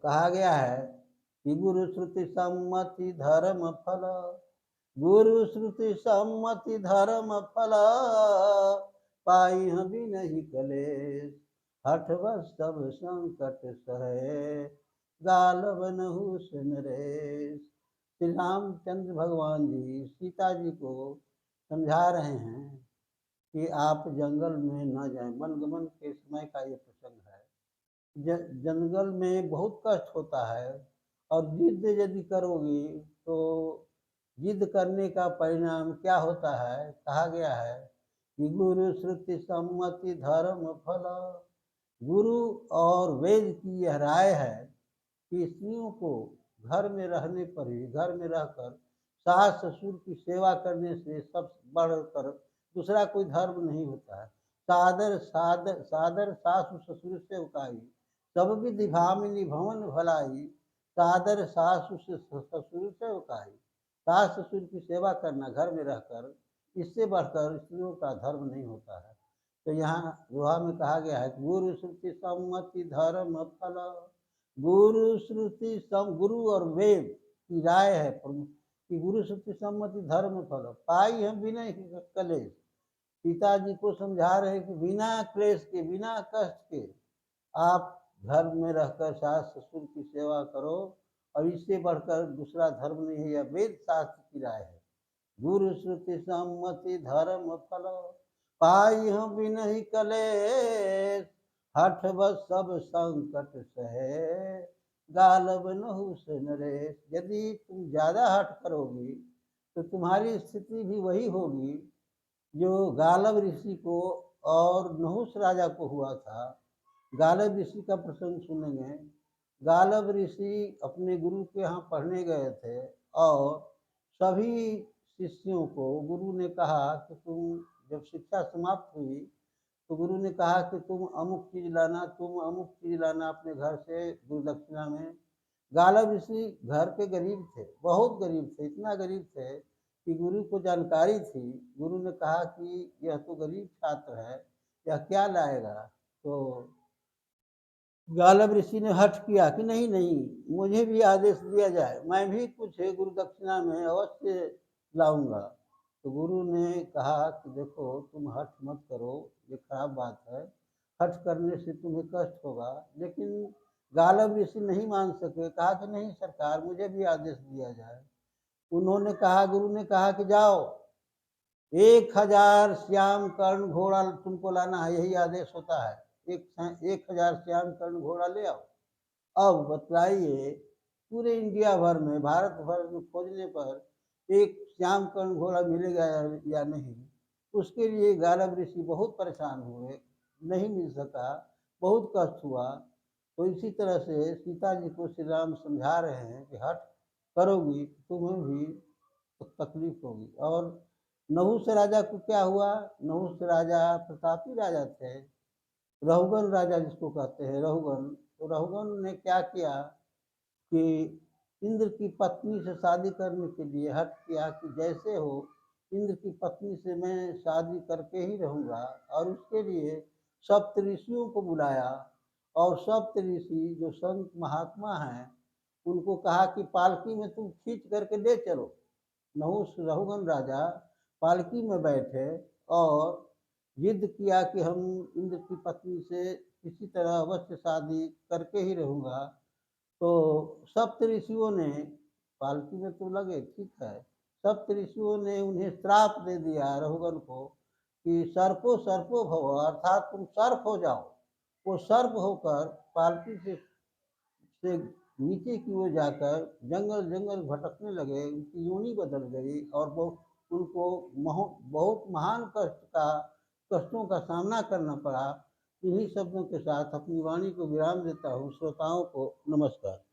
कहा गया है कि गुरु श्रुति सम्मति धर्म फल, गुरु श्रुति सम्मति धर्म फल, पाई हबी नहीं कलेश, हठवश सब संकट सहे, गालव नहुष नरेश। श्री रामचंद्र भगवान जी सीता जी को समझा रहे हैं कि आप जंगल में न जाएं। वनगमन के समय का ये प्रसंग है। जंगल में बहुत कष्ट होता है और जिद यदि करोगी तो जिद करने का परिणाम क्या होता है। कहा गया है कि गुरु श्रुति सम्मति धर्म फल, गुरु और वेद की यह राय है कि स्त्रियों को घर में रहने पर ही, घर में रहकर सास ससुर की सेवा करने से सब बढ़कर दूसरा कोई धर्म नहीं होता है। सादर सादर सादर सासु ससुर से उकाई, सब विधि भामिनी भवन भलाई, सादर सासु ससुर से उकाई। सास ससुर की सेवा करना घर में रहकर, इससे बढ़कर स्त्रियों का धर्म नहीं होता है। तो यहाँ दोहा में कहा गया है गुरु श्रुति सम्मति धर्म फल, गुरु श्रुति सम, गुरु और वेद की राय है कि गुरु श्रुति सम्मति धर्म फल, पाई हम विनय कलेश। पिताजी को समझा रहे कि बिना क्लेश के, बिना कष्ट के आप घर में रहकर सास ससुर की सेवा करो, और इससे बढ़कर दूसरा धर्म नहीं है। यह वेद शास्त्र की राय है। गुरु श्रुति सम्मति धर्म फल, पाई हम बिनहि कलेश, हठ बस सब संकट सहे, गालब नहुष नरेश। यदि तुम ज्यादा हठ करोगी तो तुम्हारी स्थिति भी वही होगी जो गालब ऋषि को और नहुष राजा को हुआ था। गालब ऋषि का प्रसंग सुनेंगे। गालब ऋषि अपने गुरु के यहाँ पढ़ने गए थे और सभी शिष्यों को गुरु ने कहा कि तुम, जब शिक्षा समाप्त हुई तो गुरु ने कहा कि तुम अमुक चीज लाना, तुम अमुक चीज लाना अपने घर से गुरु दक्षिणा में। गालब ऋषि घर के गरीब थे, बहुत गरीब थे, इतना गरीब थे कि गुरु को जानकारी थी। गुरु ने कहा कि यह तो गरीब छात्र है, यह क्या लाएगा। तो गालब ऋषि ने हठ किया कि नहीं नहीं, मुझे भी आदेश दिया जाए, मैं भी कुछ गुरु दक्षिणा में अवश्य लाऊंगा। तो गुरु ने कहा कि देखो तुम हठ मत करो, ये खराब बात है, हठ करने से तुम्हें कष्ट होगा। लेकिन गालब ऋषि नहीं मान सके, कहा कि नहीं सरकार, मुझे भी आदेश दिया जाए। उन्होंने कहा, गुरु ने कहा कि जाओ 1000 श्याम कर्ण घोड़ा तुमको लाना है, यही आदेश होता है। 1000 श्याम कर्ण घोड़ा ले आओ। अब बताइए पूरे इंडिया भर में, भारत भर में खोजने पर एक श्याम कर्ण घोड़ा मिलेगा या नहीं। उसके लिए गालब ऋषि बहुत परेशान हुए, नहीं मिल सका, बहुत कष्ट हुआ। तो इसी तरह से सीता जी को श्री राम समझा रहे हैं कि हठ करोगी तुम्हें भी तकलीफ होगी। और नहुष राजा को क्या हुआ। नहुष राजा प्रतापी राजा थे, रहुगन राजा जिसको कहते हैं, रहुगन। तो रहुगन ने क्या किया कि इंद्र की पत्नी से शादी करने के लिए हट किया कि जैसे हो इंद्र की पत्नी से मैं शादी करके ही रहूँगा। और उसके लिए सप्त ऋषियों को बुलाया और सप्त ऋषि जो संत महात्मा हैं उनको कहा कि पालकी में तुम खींच करके ले चलो। नहुष रहुगन राजा पालकी में बैठे और जिद किया कि हम इंद्र की पत्नी से किसी तरह अवश्य शादी करके ही रहूँगा। तो सप्त ऋषियों ने, पालकी में तो लगे ठीक है, सप्त ऋषियों ने उन्हें श्राप दे दिया रहुगन को कि सर्पो सर्पो भव, अर्थात तुम सर्प हो जाओ। वो सर्प होकर पालकी से नीचे की ओर जाकर जंगल जंगल भटकने लगे, उनकी योनि बदल गई और वो उनको बहुत महान कष्टों का सामना करना पड़ा। इन्हीं शब्दों के साथ अपनी वाणी को विराम देता हूँ। श्रोताओं को नमस्कार।